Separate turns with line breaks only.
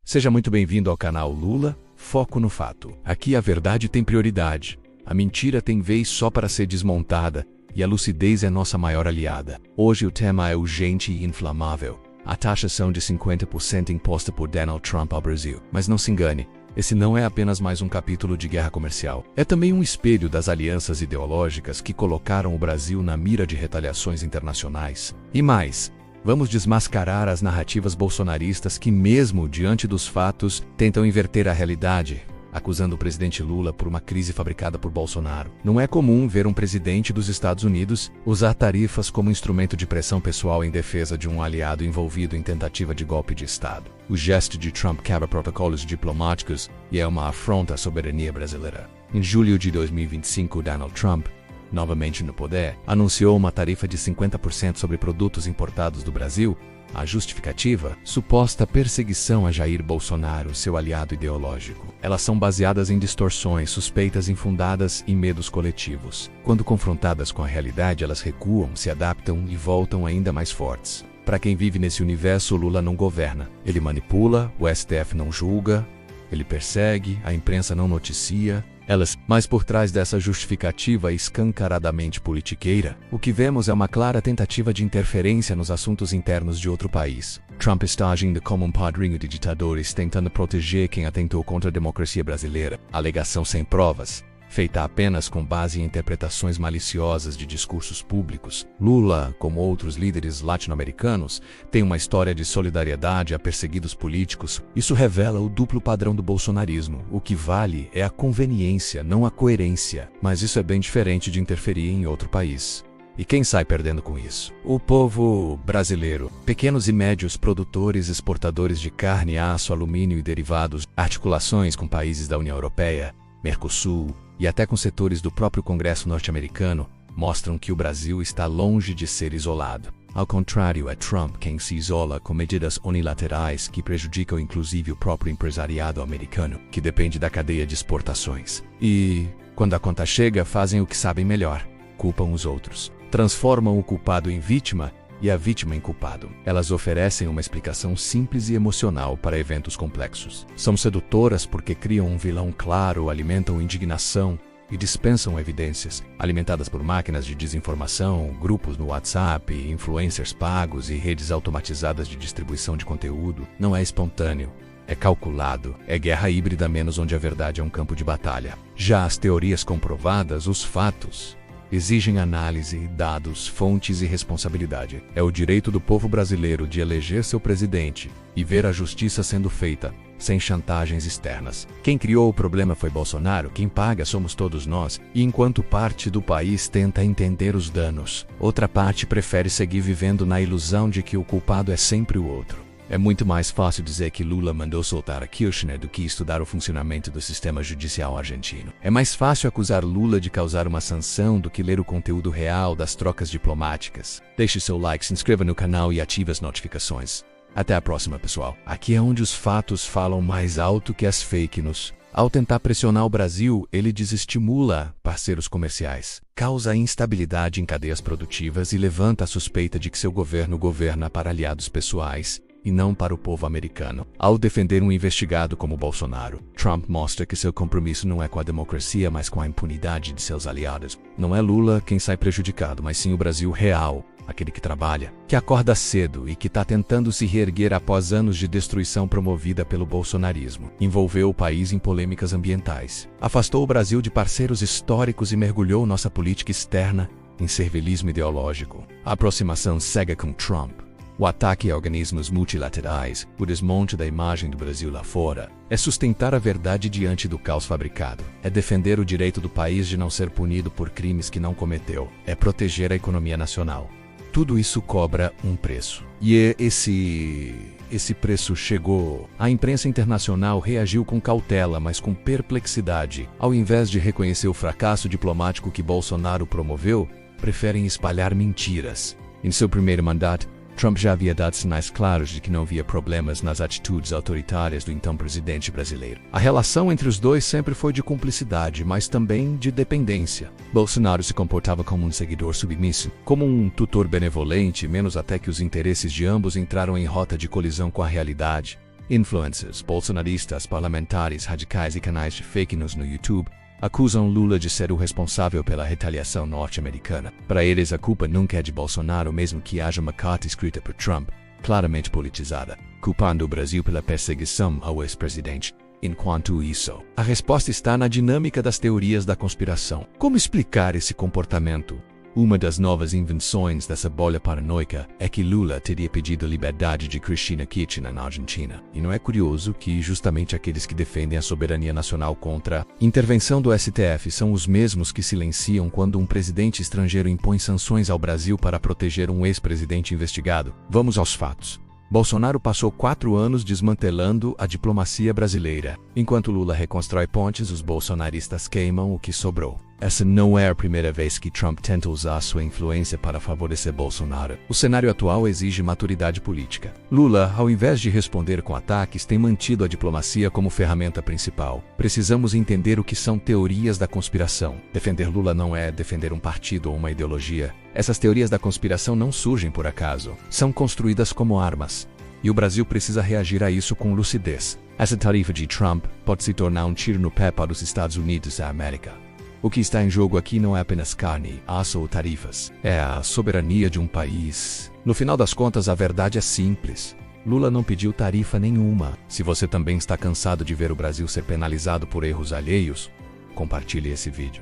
Seja muito bem-vindo ao canal Lula, Foco no Fato. Aqui a verdade tem prioridade, a mentira tem vez só para ser desmontada e a lucidez é nossa maior aliada. Hoje o tema é urgente e inflamável: a taxação de 50% imposta por Donald Trump ao Brasil. Mas não se engane, esse não é apenas mais um capítulo de guerra comercial. É também um espelho das alianças ideológicas que colocaram o Brasil na mira de retaliações internacionais. E mais, vamos desmascarar as narrativas bolsonaristas que, mesmo diante dos fatos, tentam inverter a realidade, acusando o presidente Lula por uma crise fabricada por Bolsonaro. Não é comum ver um presidente dos Estados Unidos usar tarifas como instrumento de pressão pessoal em defesa de um aliado envolvido em tentativa de golpe de Estado. O gesto de Trump quebra protocolos diplomáticos e é uma afronta à soberania brasileira. Em julho de 2025, Donald Trump, novamente no poder, anunciou uma tarifa de 50% sobre produtos importados do Brasil. A justificativa? Suposta perseguição a Jair Bolsonaro, seu aliado ideológico. Elas são baseadas em distorções, suspeitas infundadas e medos coletivos. Quando confrontadas com a realidade, elas recuam, se adaptam e voltam ainda mais fortes. Para quem vive nesse universo, Lula não governa. Ele manipula, o STF não julga, ele persegue, a imprensa não noticia. Mas por trás dessa justificativa escancaradamente politiqueira, o que vemos é uma clara tentativa de interferência nos assuntos internos de outro país. Trump está agindo como um padrinho de ditadores, tentando proteger quem atentou contra a democracia brasileira. Alegação sem provas, feita apenas com base em interpretações maliciosas de discursos públicos. Lula, como outros líderes latino-americanos, tem uma história de solidariedade a perseguidos políticos. Isso revela o duplo padrão do bolsonarismo. O que vale é a conveniência, não a coerência. Mas isso é bem diferente de interferir em outro país. E quem sai perdendo com isso? O povo brasileiro. Pequenos e médios produtores, exportadores de carne, aço, alumínio e derivados, articulações com países da União Europeia, Mercosul, e até com setores do próprio Congresso norte-americano, mostram que o Brasil está longe de ser isolado. Ao contrário, é Trump quem se isola com medidas unilaterais que prejudicam inclusive o próprio empresariado americano, que depende da cadeia de exportações. E, quando a conta chega, fazem o que sabem melhor: culpam os outros. Transformam o culpado em vítima e a vítima em culpado. Elas oferecem uma explicação simples e emocional para eventos complexos. São sedutoras porque criam um vilão claro, alimentam indignação e dispensam evidências, alimentadas por máquinas de desinformação, grupos no WhatsApp, influencers pagos e redes automatizadas de distribuição de conteúdo. Não é espontâneo, é calculado, é guerra híbrida, menos onde a verdade é um campo de batalha. Já as teorias comprovadas, os fatos, exigem análise, dados, fontes e responsabilidade. É o direito do povo brasileiro de eleger seu presidente e ver a justiça sendo feita, sem chantagens externas. Quem criou o problema foi Bolsonaro, quem paga somos todos nós, e enquanto parte do país tenta entender os danos, outra parte prefere seguir vivendo na ilusão de que o culpado é sempre o outro. É muito mais fácil dizer que Lula mandou soltar a Kirchner do que estudar o funcionamento do sistema judicial argentino. É mais fácil acusar Lula de causar uma sanção do que ler o conteúdo real das trocas diplomáticas. Deixe seu like, se inscreva no canal e ative as notificações. Até a próxima, pessoal. Aqui é onde os fatos falam mais alto que as fake news. Ao tentar pressionar o Brasil, ele desestimula parceiros comerciais, causa instabilidade em cadeias produtivas e levanta a suspeita de que seu governo governa para aliados pessoais e não para o povo americano. Ao defender um investigado como Bolsonaro, Trump mostra que seu compromisso não é com a democracia, mas com a impunidade de seus aliados. Não é Lula quem sai prejudicado, mas sim o Brasil real, aquele que trabalha, que acorda cedo e que está tentando se reerguer após anos de destruição promovida pelo bolsonarismo. Envolveu o país em polêmicas ambientais, afastou o Brasil de parceiros históricos e mergulhou nossa política externa em servilismo ideológico. A aproximação cega com Trump, o ataque a organismos multilaterais, o desmonte da imagem do Brasil lá fora, é sustentar a verdade diante do caos fabricado. É defender o direito do país de não ser punido por crimes que não cometeu. É proteger a economia nacional. Tudo isso cobra um preço. E esse preço chegou. A imprensa internacional reagiu com cautela, mas com perplexidade. Ao invés de reconhecer o fracasso diplomático que Bolsonaro promoveu, preferem espalhar mentiras. Em seu primeiro mandato, Trump já havia dado sinais claros de que não havia problemas nas atitudes autoritárias do então presidente brasileiro. A relação entre os dois sempre foi de cumplicidade, mas também de dependência. Bolsonaro se comportava como um seguidor submisso, como um tutor benevolente, menos até que os interesses de ambos entraram em rota de colisão com a realidade. Influencers, bolsonaristas, parlamentares, radicais e canais de fake news no YouTube acusam Lula de ser o responsável pela retaliação norte-americana. Para eles, a culpa nunca é de Bolsonaro, mesmo que haja uma carta escrita por Trump, claramente politizada, culpando o Brasil pela perseguição ao ex-presidente. Enquanto isso, a resposta está na dinâmica das teorias da conspiração. Como explicar esse comportamento? Uma das novas invenções dessa bolha paranoica é que Lula teria pedido a liberdade de Cristina Kirchner na Argentina. E não é curioso que justamente aqueles que defendem a soberania nacional contra a intervenção do STF são os mesmos que silenciam quando um presidente estrangeiro impõe sanções ao Brasil para proteger um ex-presidente investigado. Vamos aos fatos. Bolsonaro passou 4 anos desmantelando a diplomacia brasileira. Enquanto Lula reconstrói pontes, os bolsonaristas queimam o que sobrou. Essa não é a primeira vez que Trump tenta usar sua influência para favorecer Bolsonaro. O cenário atual exige maturidade política. Lula, ao invés de responder com ataques, tem mantido a diplomacia como ferramenta principal. Precisamos entender o que são teorias da conspiração. Defender Lula não é defender um partido ou uma ideologia. Essas teorias da conspiração não surgem por acaso. São construídas como armas. E o Brasil precisa reagir a isso com lucidez. Essa tarifa de Trump pode se tornar um tiro no pé para os Estados Unidos da América. O que está em jogo aqui não é apenas carne, aço ou tarifas. É a soberania de um país. No final das contas, a verdade é simples. Lula não pediu tarifa nenhuma. Se você também está cansado de ver o Brasil ser penalizado por erros alheios, compartilhe esse vídeo.